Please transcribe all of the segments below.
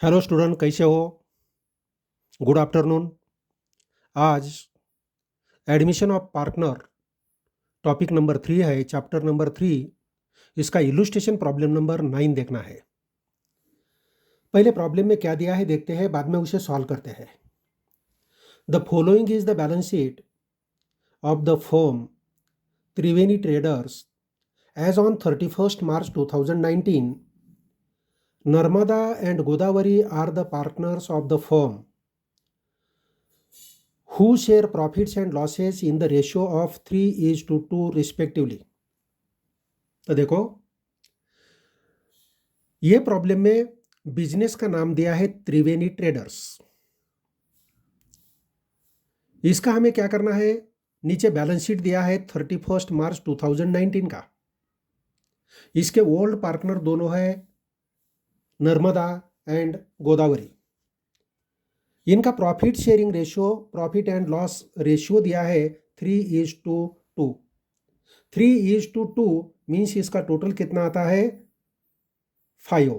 Hello student, कैसे हो? Good afternoon. आज admission of partner topic number 3 है, चैप्टर नंबर 3। इसका इलुस्ट्रेशन प्रॉब्लम नंबर 9 देखना है। पहले प्रॉब्लम में क्या दिया है देखते हैं, बाद में उसे सॉल्व करते हैं। The following is the balance sheet of the firm Triveni traders as on 31st March 2019. Narmada and Godavari are the partners of the firm who share profits and losses in the ratio of 3:2 respectively. तो देखो, ये problem में business का नाम दिया है त्रिवेणी traders. इसका हमें क्या करना है, नीचे बैलेंस शीट दिया है 31 मार्च 2019 का। इसके ओल्ड पार्टनर दोनों है नर्मदा एंड गोदावरी। इनका profit sharing ratio, profit and loss ratio दिया है 3:2। 3:2 मीन्स इसका टोटल कितना आता है 5।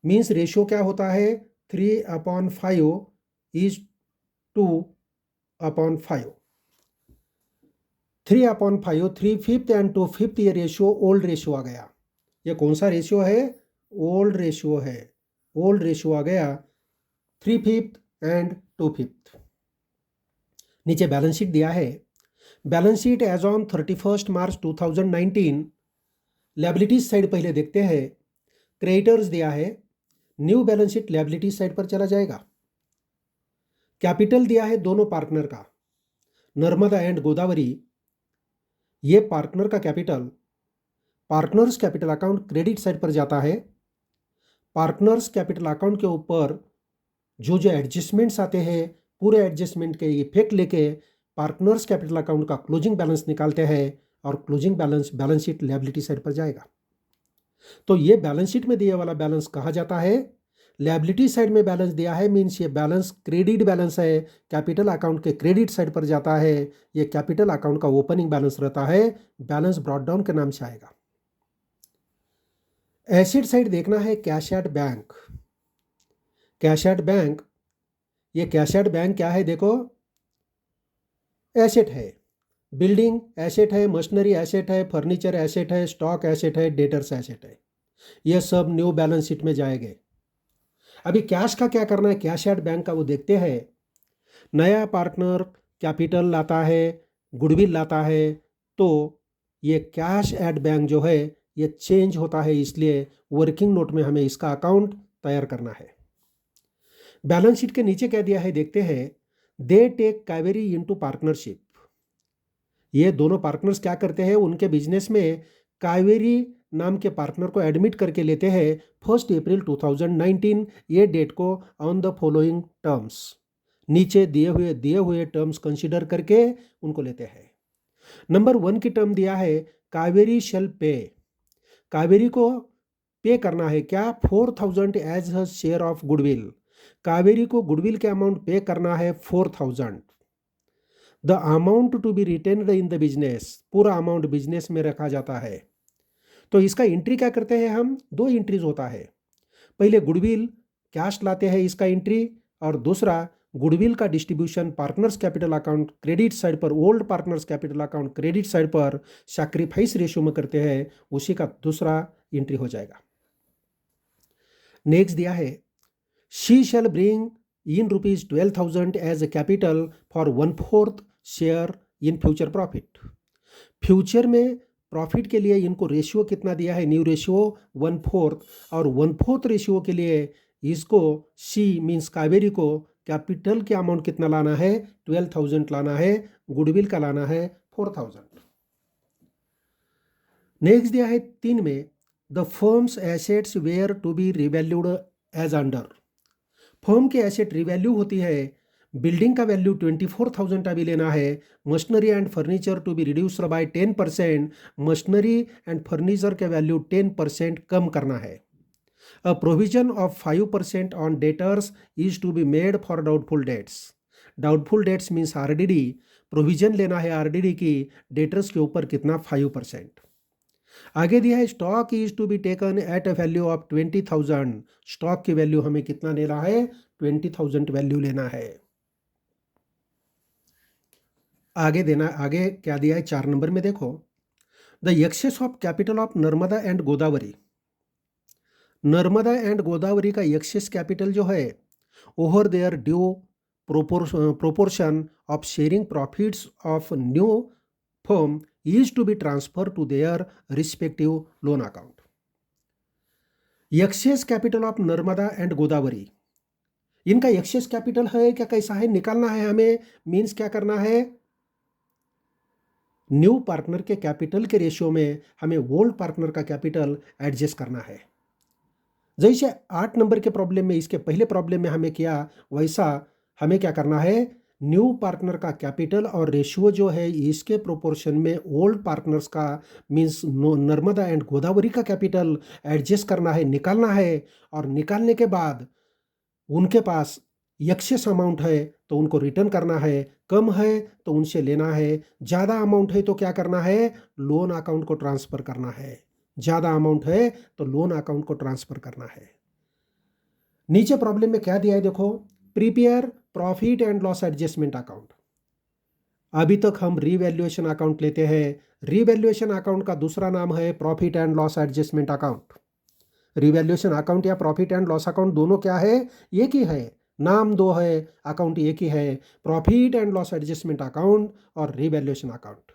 मीन्स रेशियो क्या होता है 3/5 इज 2/5। 3/5, 3/5 एंड 2/5 ये रेशियो ओल्ड रेशियो आ गया। ये कौन सा रेशियो है? ओल्ड रेशियो है। ओल्ड रेशियो आ गया 3/5 एंड 2/5। नीचे बैलेंस शीट दिया है। Balance sheet as on 31 March 2019। Liabilities side पहले देखते हैं। क्रेडिटर्स दिया है। New balance sheet liabilities side पर चला जाएगा। कैपिटल दिया है दोनों पार्टनर का, नर्मदा एंड गोदावरी। ये पार्टनर का capital partners capital account credit side पर जाता है। पार्टनर्स कैपिटल अकाउंट के ऊपर जो जो एडजस्टमेंट्स आते हैं, पूरे एडजस्टमेंट के इफेक्ट लेके पार्टनर्स कैपिटल अकाउंट का क्लोजिंग बैलेंस निकालते हैं और closing balance sheet liability side पर जाएगा। तो ये बैलेंस शीट में दिया वाला बैलेंस कहा जाता है। लायबिलिटी साइड में बैलेंस दिया है मीन्स ये बैलेंस क्रेडिट बैलेंस है, कैपिटल अकाउंट के क्रेडिट साइड पर जाता है। ये कैपिटल अकाउंट का ओपनिंग बैलेंस रहता है, बैलेंस ब्रॉट डाउन के नाम से आएगा। एसेट साइड देखना है, cash at bank. Cash at bank, ये कैश एट बैंक क्या है देखो, एसेट है। बिल्डिंग एसेट है, मशीनरी एसेट है, फर्नीचर एसेट है, स्टॉक एसेट है, डेटर्स एसेट है। ये सब न्यू बैलेंस शीट में जाएंगे। अभी कैश का क्या करना है, कैश एट बैंक का वो देखते हैं। नया पार्टनर कैपिटल लाता है, गुडविल लाता है, तो ये कैश एट बैंक जो है ये चेंज होता है, इसलिए वर्किंग नोट में हमें इसका अकाउंट तैयार करना है। बैलेंस शीट के नीचे क्या दिया है देखते हैं। They take Kaveri into partnership. ये दोनों पार्टनर्स क्या करते हैं, उनके बिजनेस में कावेरी नाम के पार्टनर को एडमिट करके लेते हैं 1 अप्रैल 2019। ये डेट को ऑन द फॉलोइंग टर्म्स, नीचे दिए हुए टर्म्स कंसीडर करके उनको लेते हैं। नंबर 1 की टर्म दिया है कावेरी शेल पे। कावेरी को पे करना है क्या, 4,000 as her share of goodwill. Kaveri को गुडविल के अमाउंट पे करना है 4,000। The amount to be retained in the business, पूरा अमाउंट बिजनेस में रखा जाता है। तो इसका एंट्री क्या करते हैं हम, 2 एंट्रीज होता है। पहले गुडविल कैश लाते हैं, इसका एंट्री, और दूसरा गुडविल का distribution partners capital account credit side पर, old partners capital account credit side पर सैक्रिफाइस रेशियो में करते हैं, उसी का दूसरा एंट्री हो जाएगा। नेक्स्ट दिया है she shall bring in ₹12,000 as a capital for 1/4 share in future profit. Future में प्रॉफिट के लिए इनको रेशियो कितना दिया है, न्यू रेशियो 1/4, और 1/4 रेशियो के लिए इसको सी मीन्स कावेरी को कैपिटल के अमाउंट कितना लाना है, 12,000 लाना है, गुडविल का लाना है 4,000। नेक्स्ट दिया है 3 में, the firm's assets were to be revalued as under. Firm के एसेट रिवैल्यू होती है, बिल्डिंग का वैल्यू 24,000 अभी लेना है, machinery and furniture to be reduced by 10%, machinery and furniture के वैल्यू 10% कम करना है। A provision of 5% on debtors is to be made for doubtful debts. Doubtful debts means RDD, provision लेना है आरडीडी की, डेटर्स के ऊपर कितना 5%। आगे दिया है stock is to be taken at a value of 20,000। Stock की वैल्यू हमें कितना लेना है? 20,000 वैल्यू लेना है। आगे क्या दिया है 4 नंबर में देखो, the excess of capital of Narmada and Godavari. Narmada and Godavari का एक्सेस कैपिटल जो है over their due proportion of sharing profits of new firm is to be transfer to their respective loan account. Excess capital of Narmada and Godavari, इनका excess capital है क्या, कैसा है, निकालना है हमें। मीन्स क्या करना है, न्यू पार्टनर के कैपिटल के रेशियो में हमें ओल्ड पार्टनर का कैपिटल एडजस्ट करना है। जैसे 8 नंबर के प्रॉब्लम में, इसके पहले प्रॉब्लम में हमें किया, वैसा हमें क्या करना है, न्यू पार्टनर का कैपिटल और रेशियो जो है इसके प्रोपोर्शन में ओल्ड पार्टनर्स का मीन्स नर्मदा एंड गोदावरी का कैपिटल एडजस्ट करना है, निकालना है। और निकालने के बाद उनके पास एक्सेस अमाउंट है तो उनको रिटर्न करना है, कम है तो उनसे लेना है, ज़्यादा अमाउंट है तो क्या करना है, लोन अकाउंट को ट्रांसफ़र करना है। ज़्यादा अमाउंट है तो लोन अकाउंट को ट्रांसफ़र करना है। नीचे प्रॉब्लम में क्या दिया है देखो, prepare profit and loss adjustment account. अभी तक हम रीवैल्यूएशन अकाउंट लेते हैं। रीवैल्यूएशन अकाउंट का दूसरा नाम है profit and loss adjustment account. Revaluation account या प्रॉफिट एंड लॉस अकाउंट दोनों क्या है, एक ही है, नाम दो है, अकाउंट एक ही है, profit and loss adjustment account और रिवैल्यूएशन अकाउंट।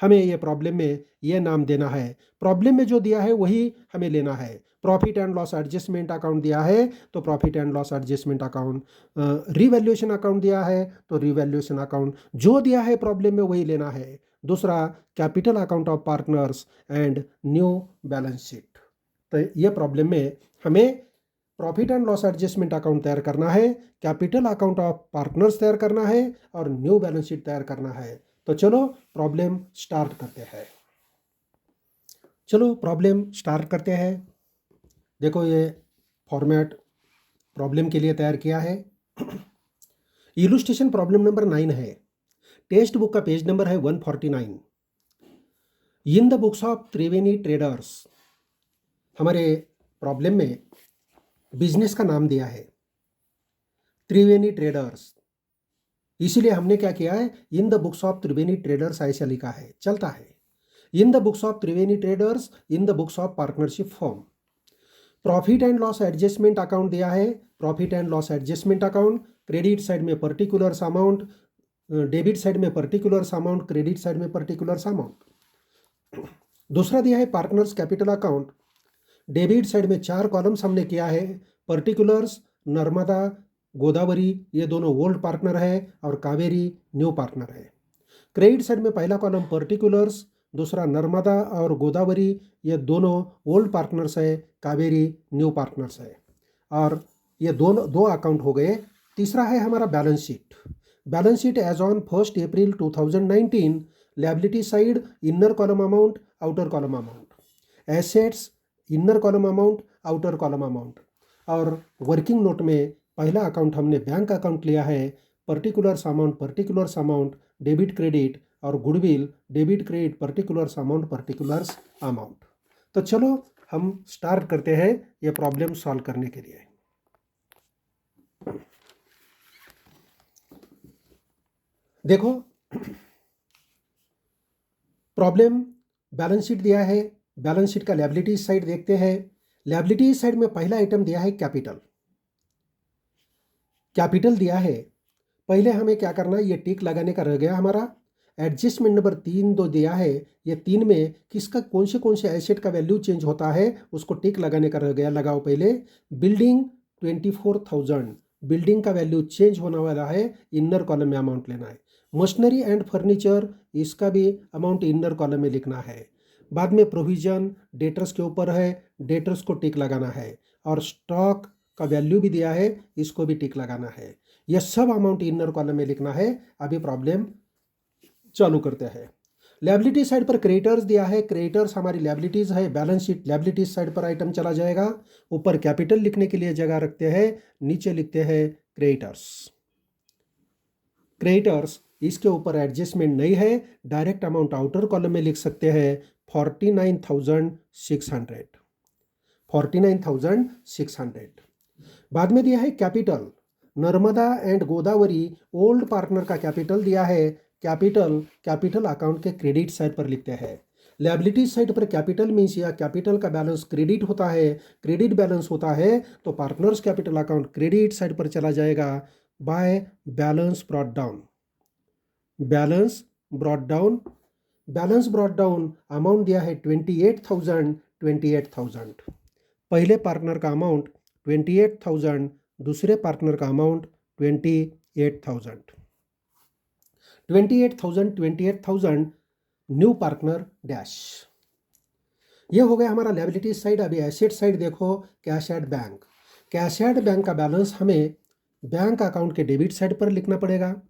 हमें ये प्रॉब्लम में ये नाम देना है, प्रॉब्लम में जो दिया है वही हमें लेना है। Profit and loss adjustment account दिया है तो profit and loss adjustment account, revaluation account दिया है तो रिवैल्यूएशन अकाउंट, जो दिया है प्रॉब्लम में वही लेना है। दूसरा capital account of partners and new balance sheet. तो ये प्रॉब्लम में हमें profit and loss adjustment account तैयार करना है, कैपिटल अकाउंट ऑफ पार्टनर्स तैयार करना है और न्यू बैलेंस शीट तैयार करना है। तो चलो प्रॉब्लम स्टार्ट करते हैं। देखो ये फॉर्मेट प्रॉब्लम के लिए तैयार किया है। इलुस्ट्रेशन प्रॉब्लम नंबर 9 है। टेक्स्ट बुक का पेज नंबर है 149। In the books of Triveni traders, हमारे प्रॉब्लम में बिजनेस का नाम दिया है त्रिवेणी ट्रेडर्स, इसीलिए हमने क्या किया है, in the books of Triveni traders ऐसा लिखा है, चलता है। In the books of Triveni traders, in the books of partnership form. Profit and loss adjustment account दिया है, profit and loss adjustment account, credit side में पर्टिकुलर्स अमाउंट, डेबिट साइड में particulars amount, credit side में particulars amount. दूसरा दिया है partners capital account, debit side में 4 columns हमने किया है, पर्टिकुलर्स, नर्मदा, गोदावरी ये दोनों ओल्ड पार्टनर है और कावेरी न्यू पार्टनर है। क्रेडिट साइड में पहला कॉलम पर्टिकुलर्स, दूसरा नर्मदा और गोदावरी ये दोनों ओल्ड पार्टनर्स है, कावेरी न्यू पार्टनर्स है। और ये दोनों दो अकाउंट हो गए। तीसरा है हमारा balance sheet. Balance sheet as on 1 April 2019, liability side inner column amount, outer column amount, assets inner column amount, outer column amount. और वर्किंग नोट में पहला अकाउंट हमने बैंक अकाउंट लिया है, पर्टिकुलर्स अमाउंट, डेबिट क्रेडिट और goodwill, debit credit, particulars amount. तो चलो हम स्टार्ट करते हैं ये प्रॉब्लम सॉल्व करने के लिए। देखो प्रॉब्लम बैलेंस शीट दिया है, बैलेंस शीट का लायबिलिटी साइड देखते हैं। लायबिलिटी साइड में पहला आइटम दिया है कैपिटल। कैपिटल दिया है, पहले हमें क्या करना है, ये टिक लगाने का रह गया हमारा। एडजस्टमेंट नंबर 3 दो दिया है, ये 3 में किसका कौन से एसेट का वैल्यू चेंज होता है उसको टिक लगाने का रह गया, लगाओ पहले। बिल्डिंग 24,000, बिल्डिंग का वैल्यू चेंज होने वाला है, इनर कॉलम में अमाउंट लेना है। मशीनरी एंड फर्नीचर, इसका भी अमाउंट इनर कॉलम में लिखना है। बाद में प्रोविजन डेटर्स के ऊपर है, डेटर्स को टिक लगाना है। और स्टॉक का वैल्यू भी दिया है, इसको भी टिक लगाना है। यह सब अमाउंट इनर कॉलम में लिखना है। अभी प्रॉब्लम चालू करते हैं। लायबिलिटी साइड पर क्रेडिटर्स दिया है, क्रेडिटर्स हमारी लायबिलिटीज है, बैलेंस शीट लायबिलिटीज साइड पर आइटम चला जाएगा। ऊपर कैपिटल लिखने के लिए जगह रखते हैं, नीचे लिखते हैं क्रेडिटर्स। क्रेडिटर्स इसके ऊपर एडजस्टमेंट नहीं है, डायरेक्ट अमाउंट आउटर कॉलम में लिख सकते हैं। 49,600, 49,600। बाद में दिया है capital, Narmada and Godavari old partner का कैपिटल दिया है। कैपिटल अकाउंट के क्रेडिट साइड पर लिखते हैं। लायबिलिटी साइड पर कैपिटल मीन्स या कैपिटल का बैलेंस क्रेडिट होता है, क्रेडिट बैलेंस होता है तो partners capital account credit side पर चला जाएगा by balance brought down. Balance brought down amount दिया है 28,000। पहले पार्टनर का अमाउंट 28,000, दूसरे पार्टनर का अमाउंट 28,000 न्यू पार्टनर डैश। ये हो गया हमारा लायबिलिटी साइड। अभी एसेट साइड देखो, cash at bank. Cash at bank का बैलेंस हमें बैंक अकाउंट के डेबिट साइड पर लिखना पड़ेगा।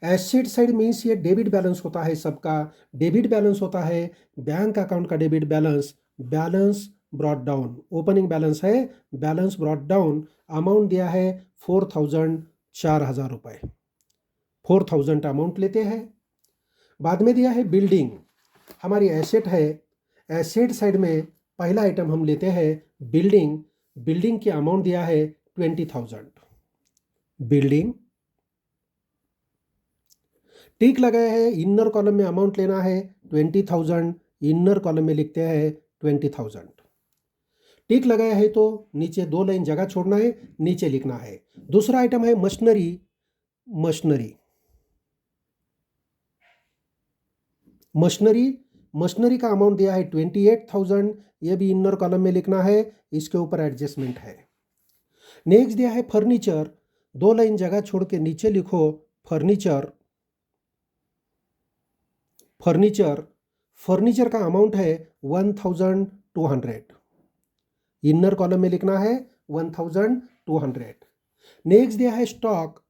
एसेट साइड मीन्स ये डेबिट बैलेंस होता है, सबका डेबिट बैलेंस होता है। बैंक अकाउंट का debit balance brought down, opening balance है, बैलेंस ब्रॉट डाउन। अमाउंट दिया है 4,000 रुपये, 4,000 अमाउंट लेते हैं। बाद में दिया है बिल्डिंग, हमारी एसेट है। एसेट साइड में पहला आइटम हम लेते हैं बिल्डिंग की अमाउंट दिया है 20,000। बिल्डिंग टिक लगाया है, इनर कॉलम में अमाउंट लेना है 20,000, इनर कॉलम में लिखते हैं 20,000। टिक लगाया है तो नीचे 2 लाइन जगह छोड़ना है, नीचे लिखना है। दूसरा आइटम है मशीनरी का अमाउंट दिया है 28,000, ये भी इनर कॉलम में लिखना है, इसके ऊपर एडजस्टमेंट है। नेक्स्ट दिया है फर्नीचर, 2 लाइन जगह छोड़ के नीचे लिखो फर्नीचर का अमाउंट है 1,200, इनर कॉलम में लिखना है 1,200। नेक्स्ट दिया है स्टॉक,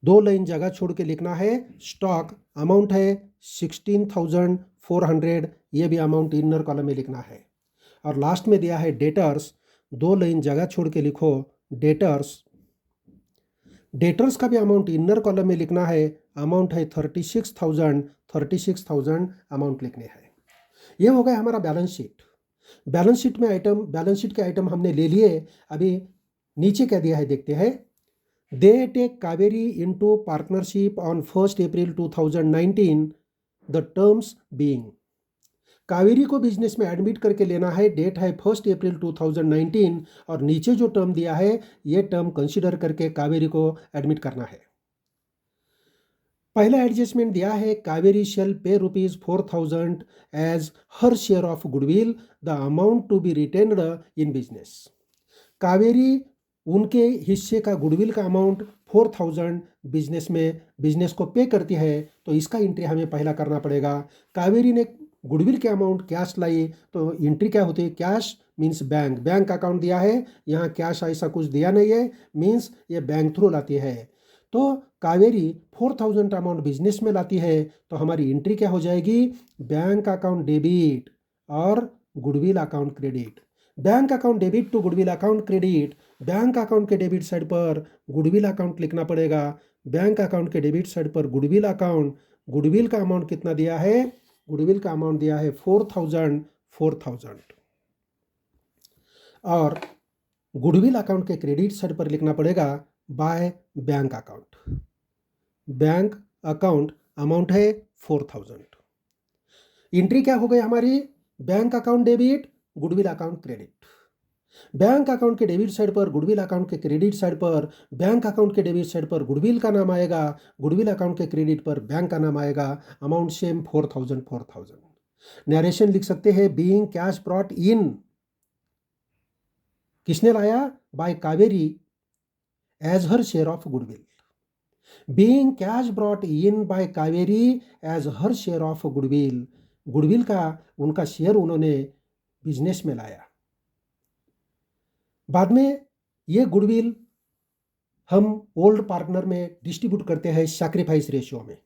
2 लाइन जगह छोड़ के लिखना है स्टॉक, अमाउंट है 16,400, ये भी अमाउंट इनर कॉलम में लिखना है। और लास्ट में दिया है डेटर्स, 2 लाइन जगह छोड़ के लिखो डेटर्स का भी अमाउंट इनर कॉलम में लिखना है, अमाउंट है 36,000 अमाउंट लिखने हैं। ये हो गया हमारा बैलेंस शीट। बैलेंस शीट के आइटम हमने ले लिए। अभी नीचे क्या दिया है देखते हैं। They take Kaveri into partnership on 1 April 2019, the terms being. Kaveri को बिजनेस में एडमिट करके लेना है, डेट है 1 अप्रैल 2019, और नीचे जो टर्म दिया है ये टर्म कंसीडर करके कावेरी को एडमिट करना है। पहला एडजस्टमेंट दिया है, Kaveri shall pay ₹4,000 as her share of goodwill, the amount to be retained in business. Kaveri उनके हिस्से का गुडविल का अमाउंट 4,000 बिजनेस को पे करती है, तो इसका एंट्री हमें पहला करना पड़ेगा। कावेरी ने गुडविल के अमाउंट कैश लाई, तो एंट्री क्या होती है, कैश मीन्स बैंक अकाउंट दिया है, यहाँ कैश ऐसा कुछ दिया नहीं है, मीन्स ये बैंक थ्रू लाती है। तो कावेरी 4,000 अमाउंट बिजनेस में लाती है, तो हमारी एंट्री क्या हो जाएगी, बैंक अकाउंट डेबिट और goodwill account credit. Bank account debit to goodwill account credit. Bank account के डेबिट साइड पर गुडविल अकाउंट लिखना पड़ेगा। बैंक अकाउंट के डेबिट साइड पर गुडविल अकाउंट। गुडविल का अमाउंट कितना दिया है, गुडविल का अमाउंट दिया है 4,000। और गुडविल अकाउंट के क्रेडिट साइड पर लिखना पड़ेगा by bank account. Bank account amount है 4,000। एंट्री क्या हो गई हमारी, bank account debit, goodwill account credit. Bank account के डेबिट साइड पर गुडविल अकाउंट के क्रेडिट साइड पर, बैंक अकाउंट के डेबिट साइड पर गुडविल का नाम आएगा, गुडविल अकाउंट के क्रेडिट पर बैंक का नाम आएगा, अमाउंट सेम 4,000। नरेशन लिख सकते हैं, बीइंग कैश ब्रॉट इन, किसने लाया, by Kaveri as her share of goodwill. Being cash brought in by Kaveri as her share of goodwill, goodwill का उनका शेयर उन्होंने बिजनेस में लाया। बाद में ये गुडविल हम ओल्ड पार्टनर में डिस्ट्रीब्यूट करते हैं सैक्रिफाइस रेशियो में।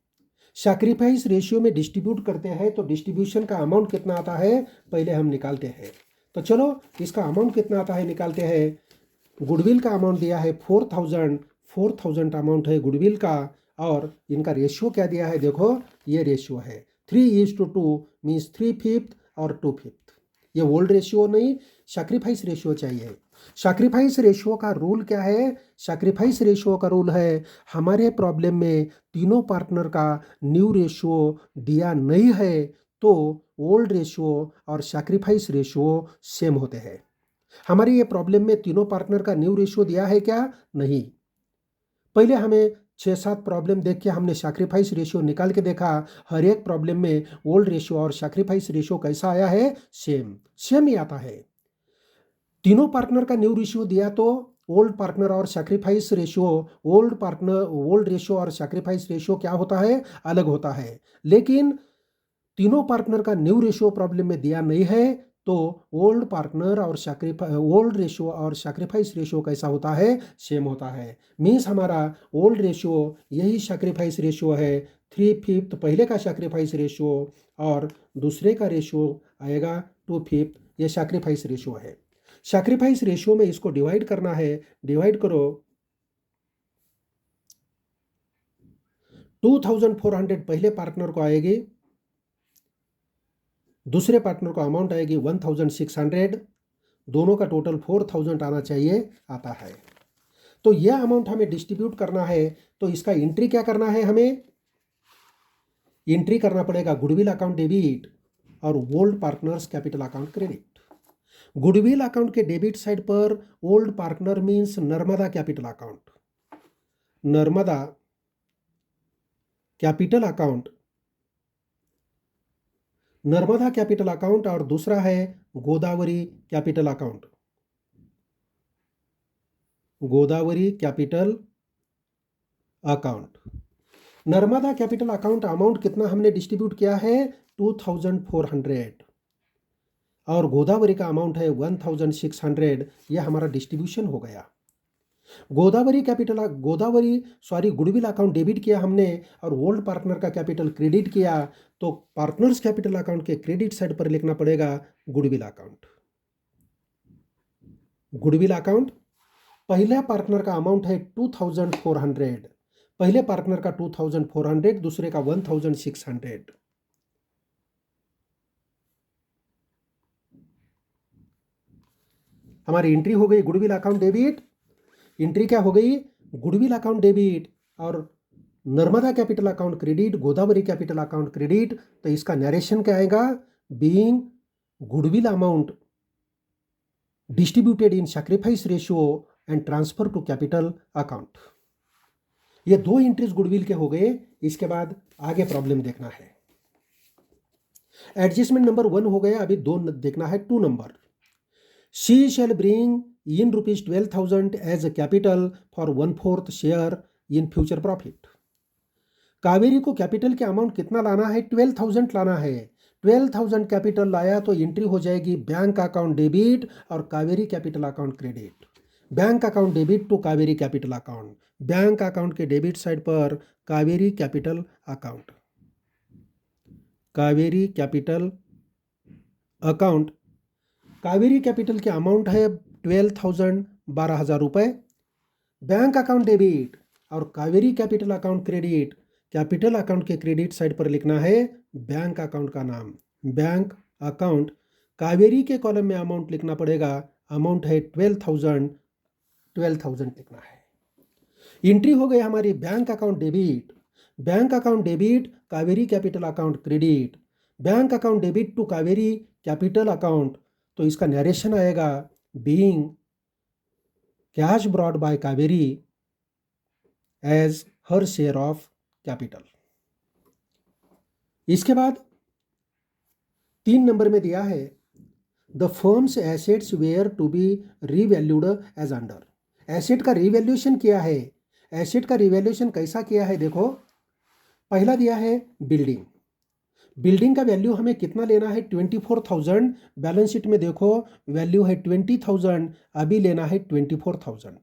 सैक्रिफाइस रेशियो में डिस्ट्रीब्यूट करते हैं तो डिस्ट्रीब्यूशन का अमाउंट कितना आता है पहले हम निकालते हैं। तो चलो इसका अमाउंट कितना आता है निकालते हैं। गुडविल का अमाउंट दिया है 4,000 अमाउंट है गुडविल का, और इनका रेशियो क्या दिया है देखो, ये रेशियो है 3:2 मीन्स 3/5 और 2/5। ये ओल्ड रेशियो नहीं, सैक्रिफाइस रेशियो चाहिए। सैक्रिफाइस रेशियो का रूल क्या है? सैक्रिफाइस रेशियो का रूल है, हमारे प्रॉब्लम में तीनों पार्टनर का न्यू रेशियो दिया नहीं है तो ओल्ड रेशियो और सैक्रिफाइस रेशियो सेम होते हैं। हमारी ये प्रॉब्लम में तीनों पार्टनर का न्यू रेशियो दिया है क्या? नहीं। पहले हमें 6-7 प्रॉब्लम देख के हमने सैक्रिफाइस रेशियो निकाल के देखा, हर एक प्रॉब्लम में ओल्ड रेशियो और सैक्रिफाइस रेशियो कैसा आया है? सेम ही आता है। तीनों पार्टनर का न्यू रेशियो दिया तो ओल्ड पार्टनर और सैक्रिफाइस रेशियो, ओल्ड रेशियो और सैक्रिफाइस रेशियो क्या होता है? अलग होता है। लेकिन तीनों पार्टनर का न्यू रेशियो प्रॉब्लम में दिया नहीं है तो ओल्ड रेशियो और सैक्रिफाइस रेशियो कैसा होता है? सेम होता है। मीन्स हमारा ओल्ड रेशियो यही सैक्रिफाइस रेशियो है, 3/5 पहले का सैक्रिफाइस रेशियो और दूसरे का रेशियो आएगा 2/5, ये सैक्रिफाइस रेशियो है। सैक्रिफाइस रेशियो में इसको डिवाइड करना है, डिवाइड करो। 2400 पहले पार्टनर को आएगी, दूसरे पार्टनर को अमाउंट आएगी 1600, दोनों का टोटल 4000 आना चाहिए, आता है। तो यह अमाउंट हमें डिस्ट्रीब्यूट करना है, तो इसका एंट्री क्या करना है? हमें एंट्री करना पड़ेगा गुडविल अकाउंट डेबिट और old partners capital account credit. Goodwill account के डेबिट साइड पर old partner means Narmada capital account, Narmada capital account, Narmada capital account और दूसरा है Godavari capital account, Godavari capital account. Narmada capital account amount कितना हमने डिस्ट्रीब्यूट किया है? 2400 और गोदावरी का अमाउंट है 1600। यह हमारा डिस्ट्रीब्यूशन हो गया। गुडविल अकाउंट डेबिट किया हमने और ओल्ड पार्टनर का कैपिटल क्रेडिट किया, तो पार्टनर्स कैपिटल अकाउंट के क्रेडिट साइड पर लिखना पड़ेगा गुडविल अकाउंट। गुडविल अकाउंट, पहला पार्टनर का अमाउंट है 2400, पहले पार्टनर का 2400, दूसरे का 1600। हमारी एंट्री हो गई गुडविल अकाउंट डेबिट। एंट्री क्या हो गई? गुडविल अकाउंट डेबिट और Narmada capital account credit, Godavari capital account credit. तो इसका नरेशन क्या आएगा? Being goodwill amount distributed in sacrifice ratio and transfer to capital account. ये दो एंट्रीज गुडविल के हो गए। इसके बाद आगे प्रॉब्लम देखना है। एडजस्टमेंट नंबर 1 हो गया, अभी 2 देखना है, 2 number. She shall bring in rupees 12,000 as a capital for 1/4 share in future profit। Kaveri को कैपिटल के अमाउंट कितना लाना है? 12,000 लाना है। 12,000 कैपिटल लाया तो एंट्री हो जाएगी बैंक अकाउंट डेबिट और Kaveri capital account credit. Bank account debit to Kaveri capital account. Bank account के डेबिट साइड पर Kaveri capital account, Kaveri capital account. Kaveri capital के अमाउंट है 12,000, 12,000 रुपये। बैंक अकाउंट डेबिट और Kaveri capital account credit, capital account के क्रेडिट साइड पर लिखना है बैंक अकाउंट का नाम, बैंक अकाउंट। कावेरी के कॉलम में अमाउंट लिखना पड़ेगा, अमाउंट है 12,000 लिखना है। एंट्री हो गई हमारी bank account debit, bank account debit Kaveri capital account credit, bank account debit to Kaveri capital account. तो इसका नरेशन आएगा being cash brought by Kaveri as her share of capital. इसके बाद 3 नंबर में दिया है the firm's assets were to be revalued as under. Asset का revaluation किया है। एसेट का रिवैल्यूएशन कैसा किया है? देखो, पहला दिया है बिल्डिंग। बिल्डिंग का वैल्यू हमें कितना लेना है? 24,000। बैलेंस शीट में देखो वैल्यू है 20,000, अभी लेना है 24,000।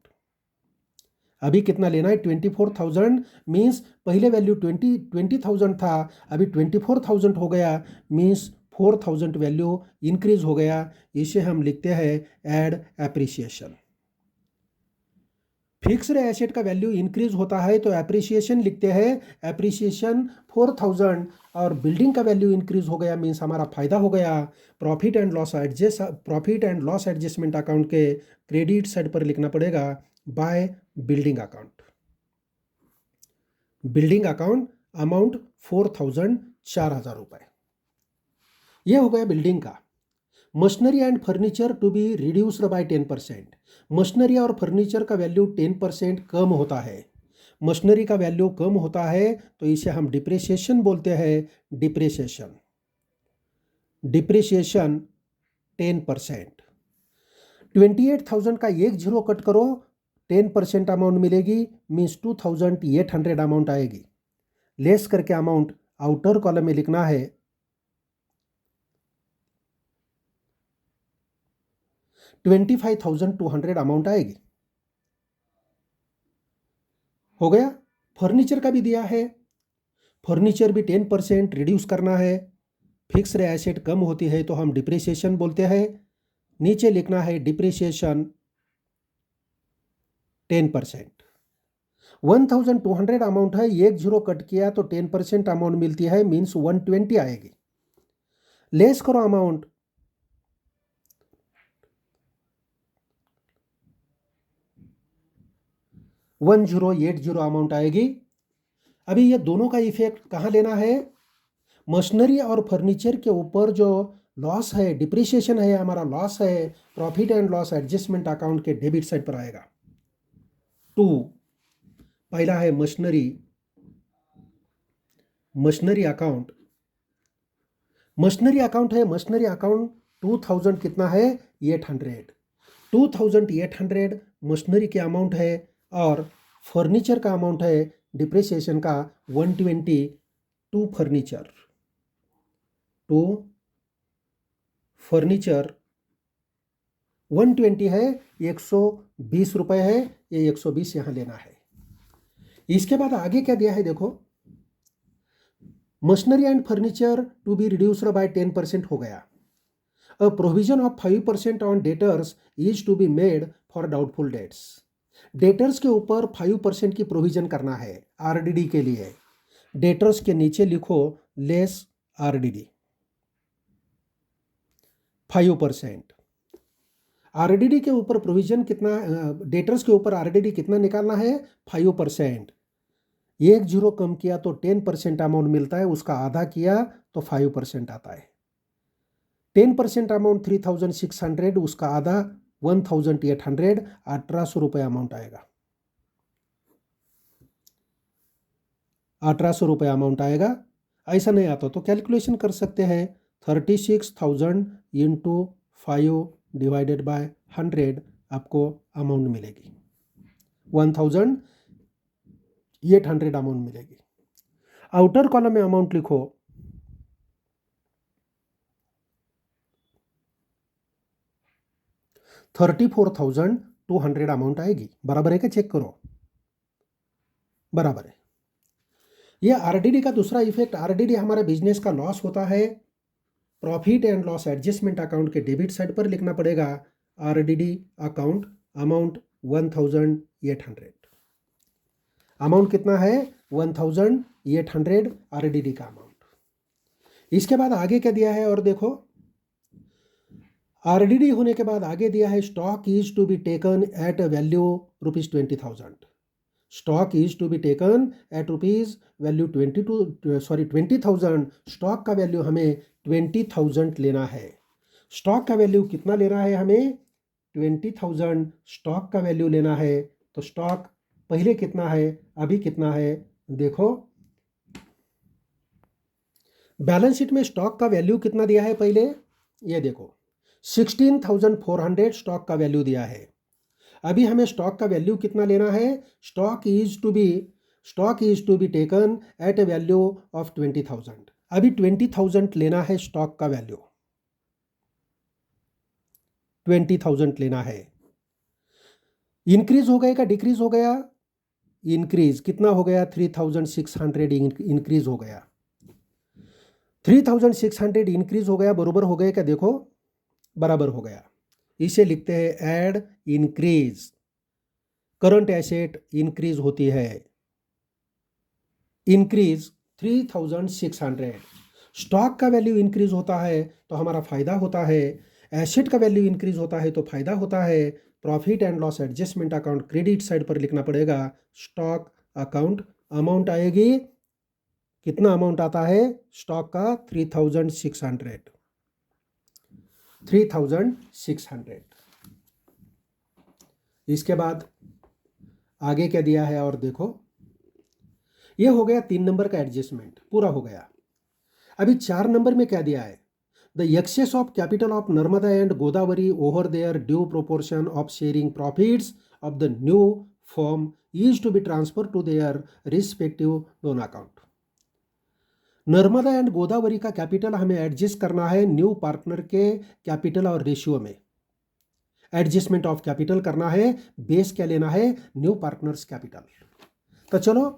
अभी कितना लेना है? 24,000। मीन्स पहले वैल्यू 20,000 था, अभी 24,000 हो गया, मीन्स 4,000 वैल्यू इंक्रीज हो गया। इसे हम लिखते हैं एड एप्रिसिएशन। फिक्स्ड एसेट का वैल्यू इंक्रीज होता है तो एप्रिसिएशन लिखते हैं, एप्रिसिएशन 4000, और बिल्डिंग का वैल्यू इंक्रीज हो गया मीन्स हमारा फायदा हो गया। Profit and loss adjustment account के क्रेडिट साइड पर लिखना पड़ेगा by building account. Building account amount 4000, 4000 रुपये। ये हो गया बिल्डिंग का। Machinery and furniture to be reduced by 10%। Machinery और फर्नीचर का वैल्यू 10% कम होता है। मशीनरी का वैल्यू कम होता है तो इसे हम डिप्रिसिएशन बोलते हैं। डिप्रिसिएशन 10%। 28,000 का एक जीरो कट करो, 10% अमाउंट मिलेगी मीन्स 2800 अमाउंट आएगी। लेस करके अमाउंट आउटर कॉलम में लिखना है। 25,200 अमाउंट आएगी। हो गया। फर्नीचर का भी दिया है, फर्नीचर भी 10% रिड्यूस करना है। फिक्स्ड एसेट कम होती है तो हम डिप्रिसिएशन बोलते हैं। नीचे लिखना है डिप्रिसिएशन 10%। 1200 अमाउंट है, एक जीरो कट किया तो 10% अमाउंट मिलती है मीन्स 120 आएगी। लेस करो अमाउंट, $1080 अमाउंट आएगी। अभी ये दोनों का इफेक्ट कहाँ लेना है? मशीनरी और फर्नीचर के ऊपर जो लॉस है, डिप्रिसिएशन है, हमारा लॉस है, profit and loss adjustment account के डेबिट साइड पर आएगा। 2 पहला है मशीनरी अकाउंट। मशीनरी अकाउंट है, मशीनरी अकाउंट 2000 कितना है? 800। 2800 मशीनरी के अमाउंट है और फर्नीचर का अमाउंट है डिप्रिसिएशन का 120 टू फर्नीचर 120 है, 120 रुपये है, ये 120 यहाँ लेना है। इसके बाद आगे क्या दिया है देखो, machinery and furniture to be reduced by 10% हो गया। A provision of 5% on debtors is to be made for doubtful debts. Debtors के ऊपर 5% की प्रोविजन करना है आरडीडी के लिए। डेटर्स के नीचे लिखो लेस आरडीडी 5%। आरडीडी के ऊपर प्रोविजन कितना, डेटर्स के ऊपर आरडीडी कितना निकालना है? 5%। एक जीरो कम किया तो 10% अमाउंट मिलता है, उसका आधा किया तो 5% आता है। 10% अमाउंट 3600, उसका आधा 1800, 1800 रुपये अमाउंट आएगा। 1800 रुपये अमाउंट आएगा। ऐसा नहीं आता तो कैलकुलेशन कर सकते हैं, 36,000 इंटू 5 डिवाइडेड बाय 100 आपको अमाउंट मिलेगी, 1800 अमाउंट मिलेगी। आउटर कॉलम में अमाउंट लिखो, $34,200 अमाउंट आएगी। बराबर है क्या? चेक करो, बराबर है। ये आरडीडी का दूसरा इफेक्ट, आरडीडी हमारे बिजनेस का लॉस होता है, profit and loss adjustment account के डेबिट साइड पर लिखना पड़ेगा आरडीडी अकाउंट अमाउंट 1800। अमाउंट कितना है? 1800 आरडीडी का अमाउंट। इसके बाद आगे क्या दिया है और देखो, आरडीडी होने के बाद आगे दिया है stock is to be taken at value ₹20,000। Stock is to be taken at value 20,000। Stock का वैल्यू हमें 20,000 लेना है। स्टॉक का वैल्यू कितना लेना है हमें? 20,000 स्टॉक का वैल्यू लेना है। तो स्टॉक पहले कितना है, अभी कितना है देखो, बैलेंस शीट में स्टॉक का वैल्यू कितना दिया है पहले, ये देखो 16,400 स्टॉक का वैल्यू दिया है। अभी हमें स्टॉक का वैल्यू कितना लेना है? Stock is to be taken at a value of 20,000। अभी 20,000 लेना है, स्टॉक का वैल्यू 20,000 लेना है। इंक्रीज हो गया का डिक्रीज हो गया? इंक्रीज कितना हो गया? 3,600 इंक्रीज हो गया। 3,600 इंक्रीज हो गया, बरोबर हो गया क्या? देखो बराबर हो गया। इसे लिखते हैं add increase. Current asset increase होती है, इंक्रीज 3600। स्टॉक का वैल्यू इंक्रीज होता है तो हमारा फायदा होता है, एसेट का वैल्यू इंक्रीज होता है तो फायदा होता है। Profit and loss adjustment account credit side पर लिखना पड़ेगा, स्टॉक अकाउंट। अमाउंट आएगी, कितना अमाउंट आता है स्टॉक का? 3600। 3600। इसके बाद आगे क्या दिया है और देखो, ये हो गया 3 नंबर का एडजस्टमेंट, पूरा हो गया। अभी 4 नंबर में क्या दिया है? The excess of capital of Narmada and Godavari over their due proportion of sharing profits of the new firm is to be transfer to their respective loan account. Narmada and Godavari का कैपिटल हमें एडजस्ट करना है न्यू पार्टनर के capital और ratio में। Adjustment of capital करना है, base क्या लेना है? New partners capital. तो चलो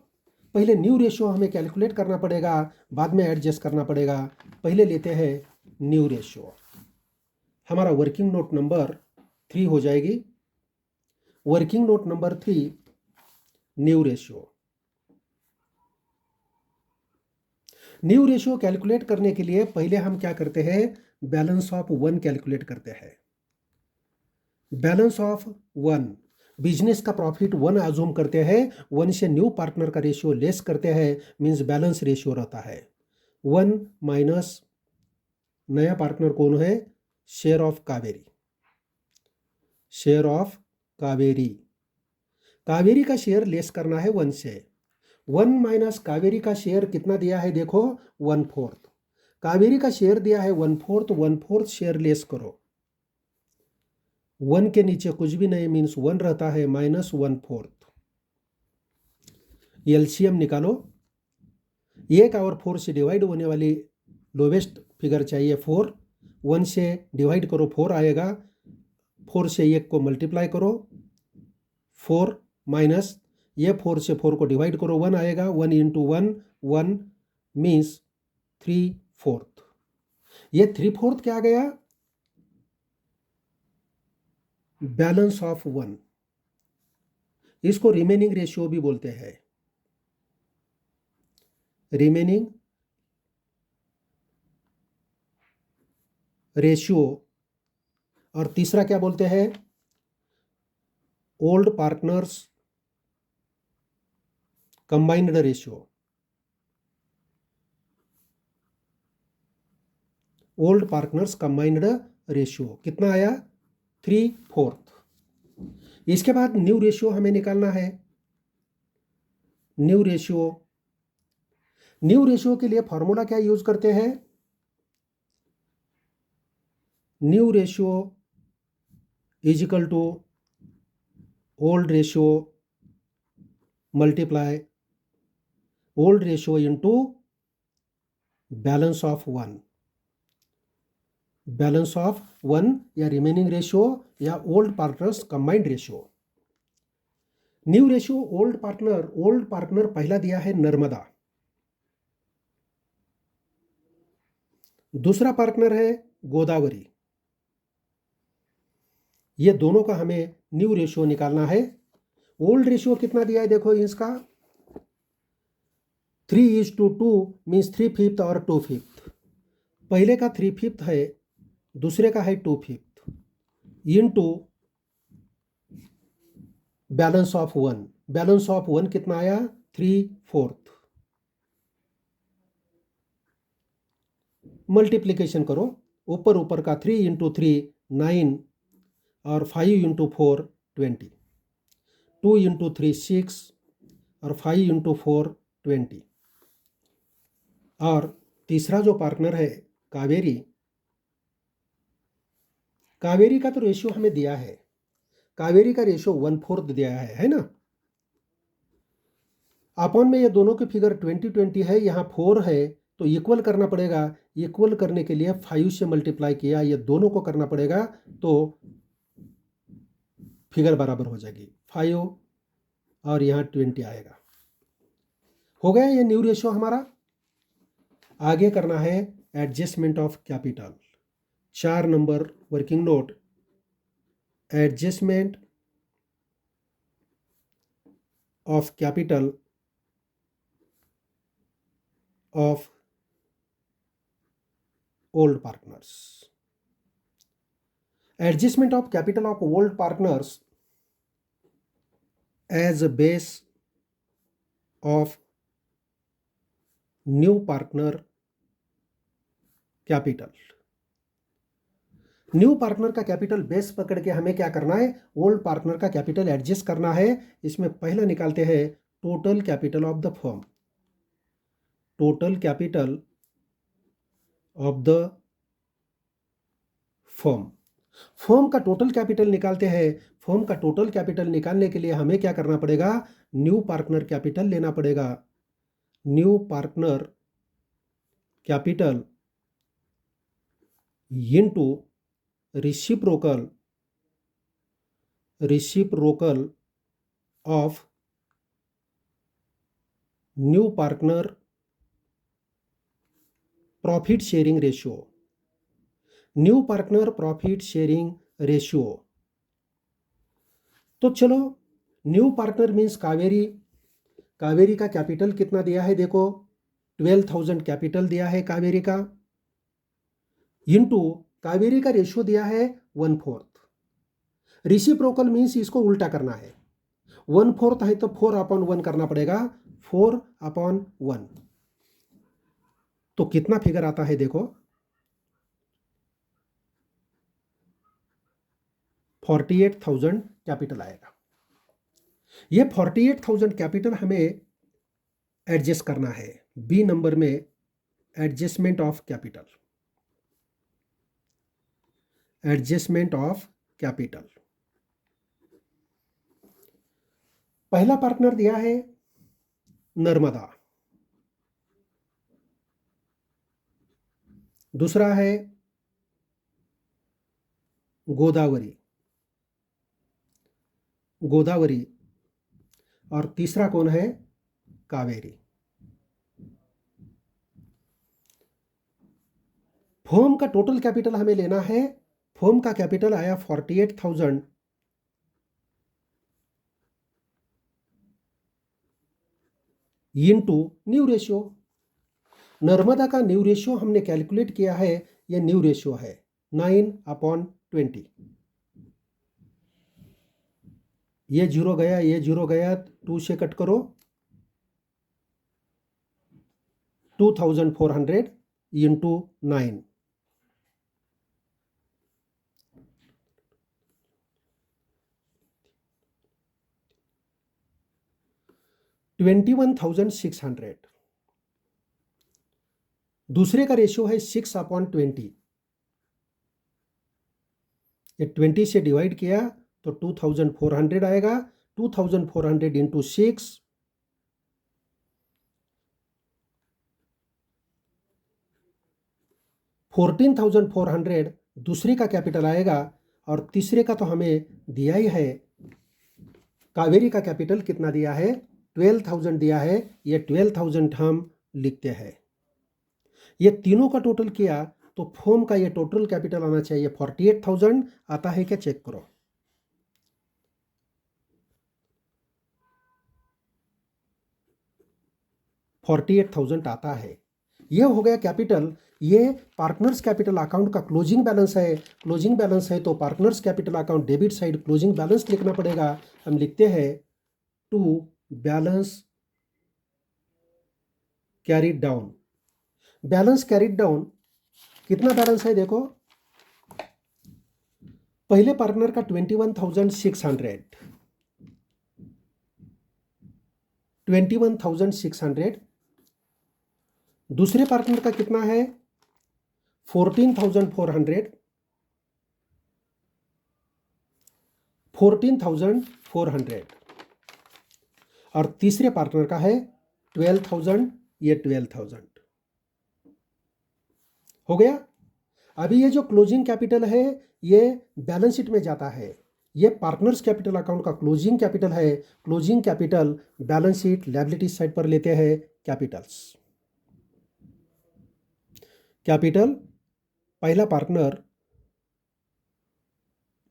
पहले न्यू रेशियो हमें कैलकुलेट करना पड़ेगा, बाद में एडजस्ट करना पड़ेगा। पहले लेते हैं न्यू रेशियो। हमारा वर्किंग नोट नंबर 3 हो जाएगी। Working note number 3, new ratio. New ratio calculate करने के लिए पहले हम क्या करते हैं? बैलेंस ऑफ 1 कैलकुलेट करते हैं। बैलेंस ऑफ 1, बिजनेस का प्रॉफिट 1 एज्यूम करते हैं, 1 से न्यू पार्टनर का रेशियो लेस करते हैं, मींस बैलेंस रेशियो रहता है 1 माइनस नया पार्टनर कौन है? Share of Kaveri. Share of Kaveri, Kaveri का शेयर लेस करना है 1 से। 1 माइनस कावेरी का शेयर कितना दिया है? देखो 1/4। कावेरी का शेयर दिया है 1/4, 1/4 शेयर लेस करो। 1 के नीचे कुछ भी नहीं, मीन्स 1 रहता है, माइनस 1/4। एलसीएम निकालो। 1 और 4 से डिवाइड होने वाली लोवेस्ट फिगर चाहिए 4। 1 से डिवाइड करो 4 आएगा, 4 से 1 को मल्टीप्लाई करो 4 माइनस ये 4 से 4 को डिवाइड करो 1 आएगा, 1 इंटू 1 1 मीन्स 3/4। ये 3/4 क्या आ गया? Balance of 1। इसको रिमेनिंग रेशियो भी बोलते हैं, रिमेनिंग रेशियो। और तीसरा क्या बोलते हैं? Old partners combined ratio. Old partners combined ratio कितना आया? 3/4। इसके बाद न्यू रेशियो हमें निकालना है। न्यू रेशियो, न्यू रेशियो के लिए फॉर्मूला क्या यूज करते हैं? New ratio is equal to old ratio multiply old ratio into balance of 1। Balance of 1 या रिमेनिंग रेशियो या old partners combined ratio. New ratio old partner पहला दिया है नर्मदा, दूसरा पार्टनर है गोदावरी। ये दोनों का हमें न्यू रेशियो निकालना है। ओल्ड रेशियो कितना दिया है देखो इसका, 3:2 मीन्स 3/5 और 2/5। पहले का 3/5 है, दूसरे का है 2/5 into balance of 1। Balance of 1 कितना आया? 3/4। मल्टीप्लीकेशन करो, ऊपर ऊपर का 3 इंटू 3 9 और 5 इंटू 4 20, 2 इंटू 3 6 और 5 इंटू 4 20। और तीसरा जो पार्टनर है कावेरी, कावेरी का तो रेशियो हमें दिया है, कावेरी का रेशियो 1/4 दिया है ना। अपॉन में ये दोनों के फिगर 20-20 है, यहाँ 4 है तो इक्वल करना पड़ेगा। इक्वल करने के लिए 5 से मल्टीप्लाई किया, ये दोनों को करना पड़ेगा तो फिगर बराबर हो जाएगी। 5 और यहाँ 20 आएगा। हो गया ये न्यू रेशियो हमारा। आगे करना है adjustment of capital. 4 number working note, adjustment of capital of old partners. Adjustment of capital of old partners as a base of new partner capital. New partner का कैपिटल बेस पकड़ के हमें क्या करना है, ओल्ड पार्टनर का capital adjust करना है। इसमें पहला निकालते हैं total capital of the firm. Total capital of the firm. Firm का टोटल कैपिटल निकालते हैं। फर्म का टोटल कैपिटल निकालने के लिए हमें क्या करना पड़ेगा, न्यू पार्टनर कैपिटल लेना पड़ेगा। New partner capital into reciprocal of new partner profit sharing ratio. New partner profit sharing ratio. तो चलो, new partner means Kaveri. Kaveri का कैपिटल कितना दिया है, देखो 12,000 कैपिटल दिया है कावेरी का, इनटू कावेरी का रेशियो दिया है 1/4। रिसिप्रोकल मीन्स इसको उल्टा करना है। 1/4 है तो 4/1 करना पड़ेगा, 4/1। तो कितना फिगर आता है देखो, 48,000 कैपिटल आएगा। ये 48,000 कैपिटल हमें एडजस्ट करना है। बी नंबर में adjustment of capital. Adjustment of capital. पहला पार्टनर दिया है नर्मदा, दूसरा है गोदावरी और तीसरा कौन है, कावेरी। फर्म का टोटल कैपिटल हमें लेना है। फर्म का कैपिटल आया 48,000 इनटू न्यू रेशियो। नर्मदा का न्यू रेशियो हमने कैलकुलेट किया है, यह न्यू रेशियो है 9/20। ये जीरो गया, ये जीरो गया, 2 से कट करो, 2,400 इंटू 9। 21,600। दूसरे का रेशियो है 6/20। ये 20 से डिवाइड किया तो 2,400 आएगा। 2,400 इंटू 6, 14,400 दूसरे का कैपिटल आएगा। और तीसरे का तो हमें दिया ही है, कावेरी का कैपिटल कितना दिया है, 12,000 दिया है। ये 12,000 हम लिखते हैं। ये तीनों का टोटल किया तो फर्म का ये टोटल कैपिटल आना चाहिए 48,000। आता है क्या, चेक करो। $48,000 आता है। ये हो गया कैपिटल। ये पार्टनर्स कैपिटल अकाउंट का क्लोजिंग बैलेंस है। क्लोजिंग बैलेंस है तो partners capital account debit side closing balance लिखना पड़ेगा। हम लिखते हैं to balance carried down. Balance carried down कितना बैलेंस है देखो, पहले पार्टनर का 21,600, 21,600। दूसरे पार्टनर का कितना है 14,400, 14,400। और तीसरे पार्टनर का है 12,000, ये 12,000 हो गया। अभी ये जो क्लोजिंग कैपिटल है ये बैलेंस शीट में जाता है। ये पार्टनर्स कैपिटल अकाउंट का क्लोजिंग कैपिटल है। Closing capital balance sheet liability side पर लेते हैं कैपिटल्स। कैपिटल पहला पार्टनर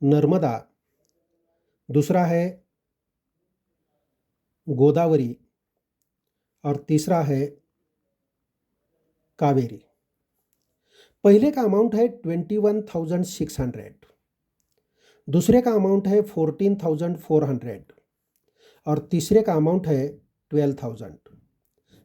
नर्मदा, दूसरा है गोदावरी और तीसरा है कावेरी। पहले का अमाउंट है 21,600, दूसरे का अमाउंट है 14,400 और तीसरे का अमाउंट है 12,000।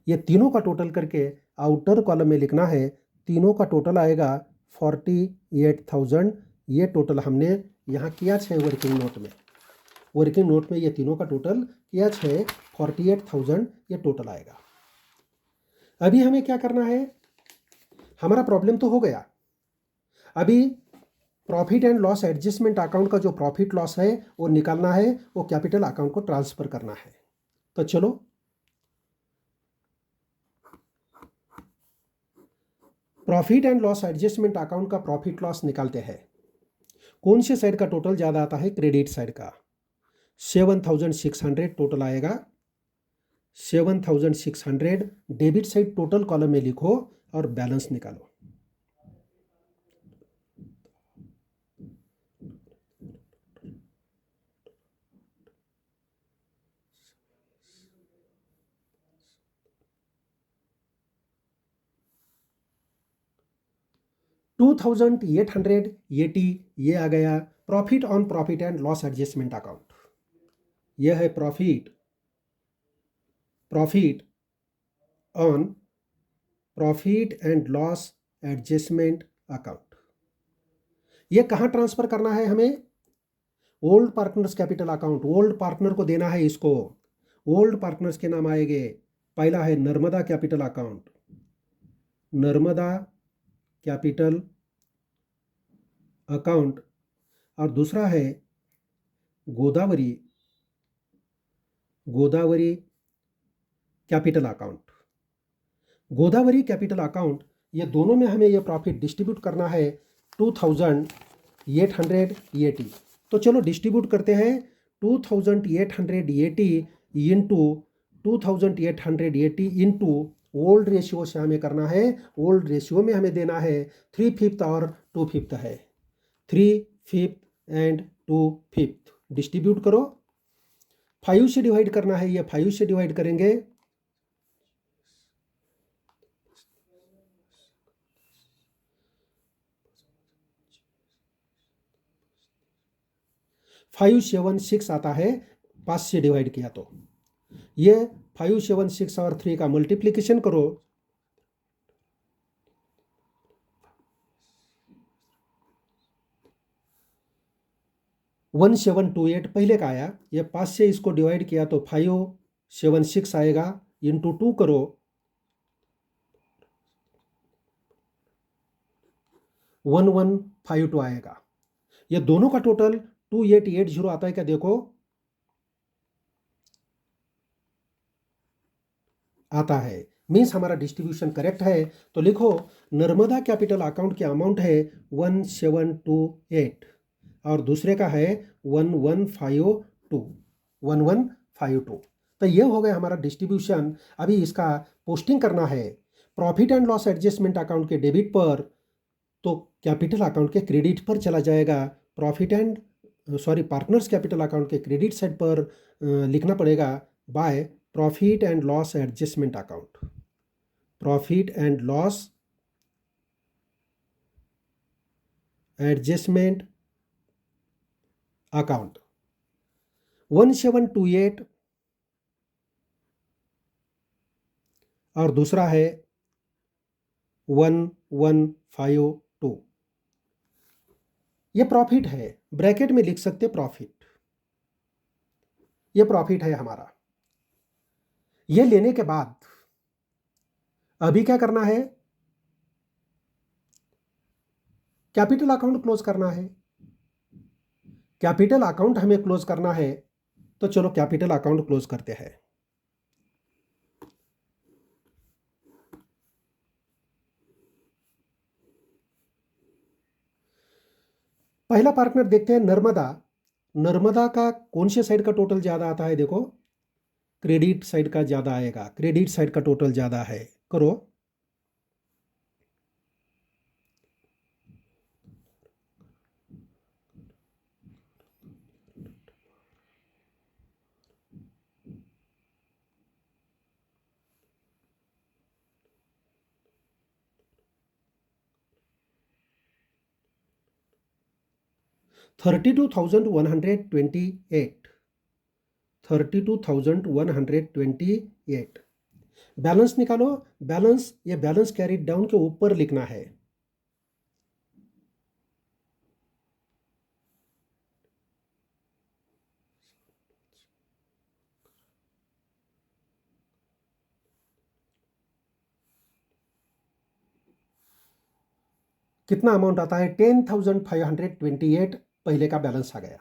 ये तीनों का टोटल करके आउटर कॉलम में लिखना है। तीनों का टोटल आएगा 48,000। ये टोटल हमने यहाँ किया है वर्किंग नोट में। वर्किंग नोट में ये तीनों का टोटल किया है 48,000 ये टोटल आएगा। अभी हमें क्या करना है, हमारा प्रॉब्लम तो हो गया। अभी profit and loss adjustment account का जो प्रॉफिट लॉस है वो निकालना है, वो कैपिटल अकाउंट को ट्रांसफर करना है। तो चलो profit and loss adjustment account का प्रॉफिट लॉस निकालते हैं। कौन से साइड का टोटल ज़्यादा आता है? क्रेडिट साइड का। 7,600 टोटल आएगा। 7,600 डेबिट साइड टोटल कॉलम में लिखो और बैलेंस निकालो। $2,880 ये आ गया profit on profit and loss adjustment account. यह है profit on profit and loss adjustment account. ये कहाँ ट्रांसफर करना है हमें? Old partners capital account. Old partner को देना है इसको। ओल्ड पार्टनर्स के नाम आएंगे। पहला है Narmada capital account, Narmada capital account, और दूसरा है Godavari capital account. Godavari capital account, ये दोनों में हमें ये प्रॉफिट डिस्ट्रीब्यूट करना है 2,880। तो चलो डिस्ट्रीब्यूट करते हैं। 2,880 इंटू 2,880 इंटू ओल्ड रेशियो से हमें करना है। ओल्ड रेशियो में हमें देना है 3/5 और 2/5 है। 3/5 एंड 2/5 डिस्ट्रीब्यूट करो। 5 से डिवाइड करना है, ये 5 से डिवाइड करेंगे। फाइव 7 6 आता है 5 से डिवाइड किया तो। ये 5 7 6 और 3 का मल्टीप्लीकेशन करो। 1728 पहले का आया। ये 5 से इसको डिवाइड किया तो 576 आएगा। इंटू 2 करो, 1152 आएगा। ये दोनों का टोटल 2880 आता है क्या? देखो आता है, मीन्स हमारा डिस्ट्रीब्यूशन करेक्ट है। तो लिखो नर्मदा कैपिटल अकाउंट के अमाउंट है 1728 और दूसरे का है 1152। तो ये हो गया हमारा डिस्ट्रीब्यूशन। अभी इसका पोस्टिंग करना है profit and loss adjustment account के डेबिट पर, तो कैपिटल अकाउंट के क्रेडिट पर चला जाएगा। पार्टनर्स कैपिटल अकाउंट के क्रेडिट साइड पर लिखना पड़ेगा by profit and loss adjustment account. Profit and loss adjustment account 1728 और दूसरा है 1152। ये प्रॉफिट है, ब्रैकेट में लिख सकते प्रॉफिट। ये प्रॉफिट है हमारा। ये लेने के बाद अभी क्या करना है? कैपिटल अकाउंट क्लोज करना है। कैपिटल अकाउंट हमें क्लोज करना है, तो चलो कैपिटल अकाउंट क्लोज करते हैं। पहला पार्टनर देखते हैं नर्मदा। नर्मदा का कौन से साइड का टोटल ज़्यादा आता है? देखो क्रेडिट साइड का ज़्यादा आएगा। क्रेडिट साइड का टोटल ज़्यादा है, करो। 32,128, 32,128 बैलेंस निकालो। बैलेंस, ये बैलेंस कैरीड डाउन के ऊपर लिखना है। कितना अमाउंट आता है? 10,528 पहले का बैलेंस आ गया।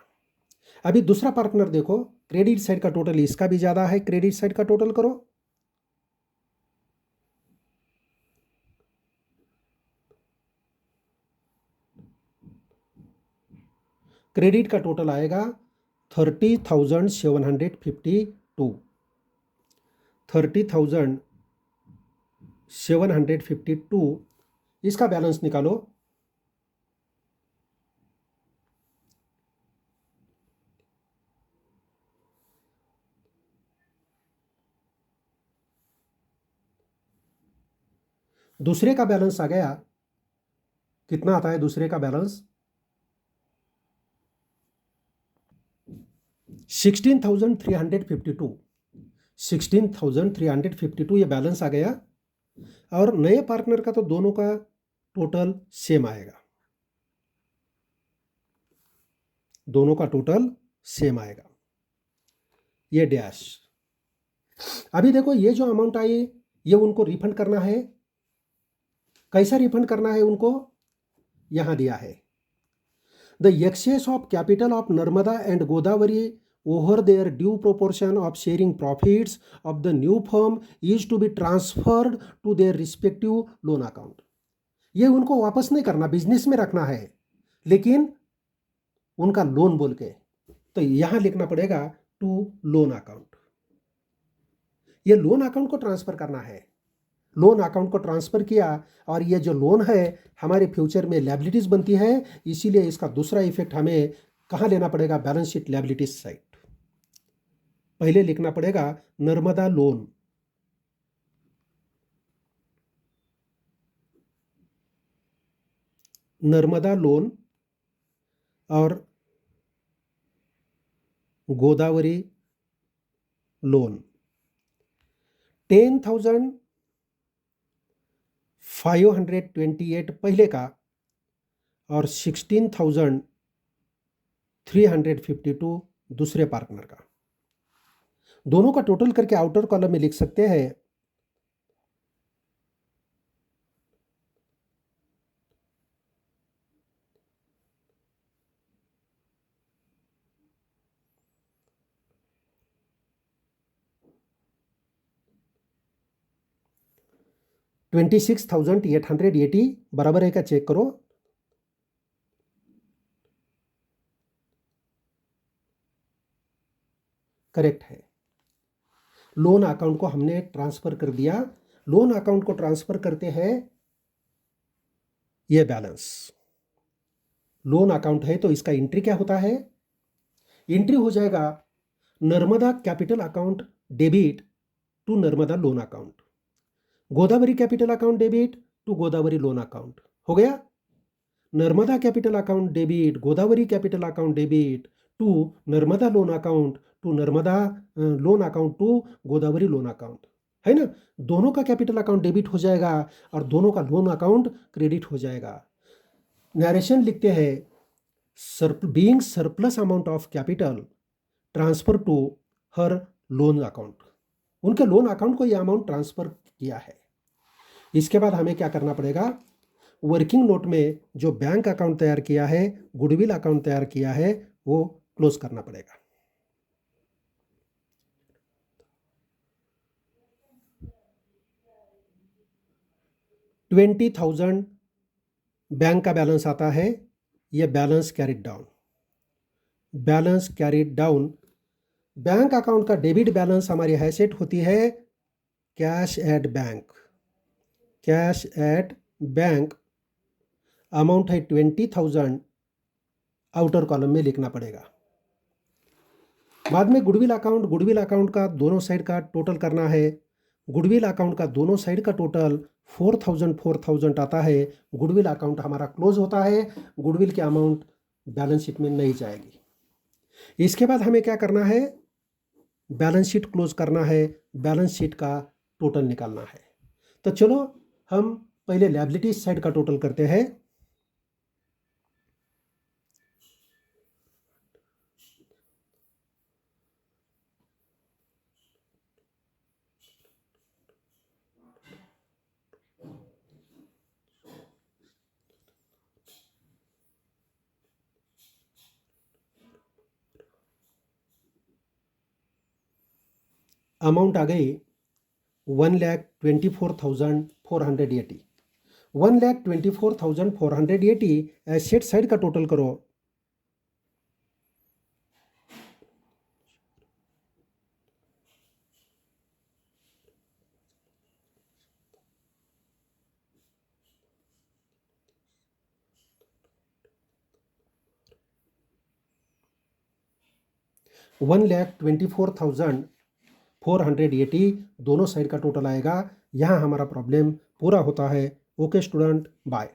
अभी दूसरा पार्टनर देखो, क्रेडिट साइड का टोटल इसका भी ज्यादा है, क्रेडिट साइड का टोटल करो। क्रेडिट का टोटल आएगा 30,752, 30,752। इसका बैलेंस निकालो। दूसरे का बैलेंस आ गया, कितना आता है दूसरे का बैलेंस? 16,352, 16,352 ये बैलेंस आ गया। और नए पार्टनर का तो दोनों का टोटल सेम आएगा, दोनों का टोटल सेम आएगा, ये डैश। अभी देखो ये जो अमाउंट आई ये उनको रिफंड करना है। कैसा रिफंड करना है उनको? यहां दिया है, the excess of capital of Narmada and Godavari over their due proportion of sharing profits of the new firm is to be transferred to their respective loan account। ये उनको वापस नहीं करना, बिजनेस में रखना है, लेकिन उनका लोन बोल के, तो यहां लिखना पड़ेगा टू लोन अकाउंट। ये लोन अकाउंट को ट्रांसफर करना है। लोन अकाउंट को ट्रांसफर किया और ये जो लोन है हमारे फ्यूचर में लायबिलिटीज बनती है, इसीलिए इसका दूसरा इफेक्ट हमें कहां लेना पड़ेगा? Balance sheet liabilities side. पहले लिखना पड़ेगा नर्मदा लोन, नर्मदा लोन और गोदावरी लोन। 10,528 पहले का और 16,352 दूसरे पार्टनर का। दोनों का टोटल करके आउटर कॉलम में लिख सकते हैं। $26,880 बराबर है क्या? चेक करो। करेक्ट है। लोन अकाउंट को हमने ट्रांसफर कर दिया। लोन अकाउंट को ट्रांसफर करते हैं, यह बैलेंस लोन अकाउंट है तो इसका एंट्री क्या होता है? एंट्री हो जाएगा Narmada capital account debit to Narmada loan account, Godavari capital account debit to Godavari loan account. हो गया? Narmada capital account debit, Godavari capital account debit to Narmada loan account, to Narmada loan account to Godavari loan account, है ना? दोनों का कैपिटल अकाउंट डेबिट हो जाएगा और दोनों का लोन अकाउंट क्रेडिट हो जाएगा। नरेशन लिखते हैं, being surplus amount of capital transfer to her loan account. उनके लोन अकाउंट को यह अमाउंट ट्रांसफर किया है। इसके बाद हमें क्या करना पड़ेगा? वर्किंग नोट में जो बैंक अकाउंट तैयार किया है, गुडविल अकाउंट तैयार किया है, वो क्लोज करना पड़ेगा। $20,000 बैंक का बैलेंस आता है, यह balance carried down, balance carried down. Bank account का डेबिट बैलेंस हमारी हैसियत होती है cash at bank, cash at bank. Amount है 20,000, आउटर कॉलम में लिखना पड़ेगा। बाद में गुडविल अकाउंट का दोनों साइड का टोटल करना है। गुडविल अकाउंट का दोनों साइड का टोटल 4,000 आता है। गुडविल अकाउंट हमारा क्लोज होता है। गुडविल के अमाउंट बैलेंस शीट में नहीं जाएगी। इसके बाद हमें क्या करना है, बैलेंस शीट क्लोज करना है, बैलेंस शीट का टोटल निकालना है। तो चलो हम पहले लायबिलिटीज साइड का टोटल करते हैं। अमाउंट आ गई 1,24,480। 1,24,480 एसेट साइड का टोटल करो। $1,24,480 दोनों साइड का टोटल आएगा। यहाँ हमारा प्रॉब्लम पूरा होता है। Okay student, bye.